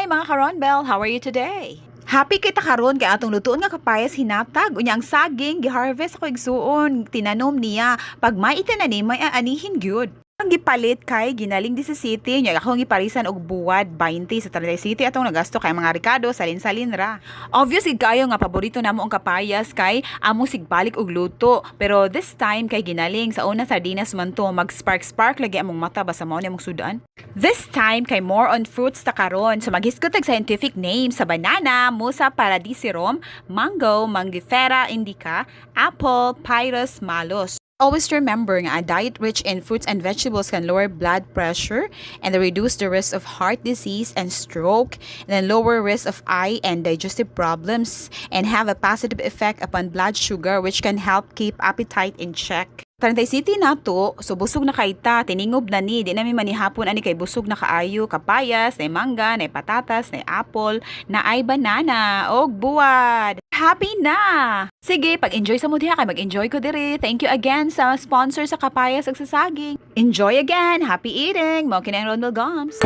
mga ka-Ronbel, how are you today? Happy kita karon kay atong lutuon nga kapayas hinatag unya ang saging giharvest ako igsuon tinanom niya pag may itinanim may aanihin gyud. Ang gipalit kay ginaling di sa city nya ako giparisan og buwad 20 sa Tanay City atong nagasto kay mga Ricardo salin-salin ra. Obvious gid kayo nga paborito namo ang kapayas kay amo sigbalik og luto pero this time kay ginaling sa una sardinas man to mag spark lagi among mata basta mao ni among sudan. This time kay more on fruits ta karon so maghisgot og scientific name sa banana, Musa paradisirum, mango, mangifera indica, apple, pyrus malus. Always remember nga a diet rich in fruits and vegetables can lower blood pressure and reduce the risk of heart disease and stroke, and then lower risk of eye and digestive problems, and have a positive effect upon blood sugar which can help keep appetite in check. Tanay City nato, so busog na kay ta, tiningob na ni, di namin manihapon ani kay busog na kaayo, kapayas, na mangga, na patatas, na apple, na ay banana, og buwad. Happy na! Sige, pag-enjoy sa mudya kay mag-enjoy ko diri. Thank you again sa sponsor sa kapayas ug sa saging. Enjoy again! Happy eating! Mo kinang Ronbel Gums!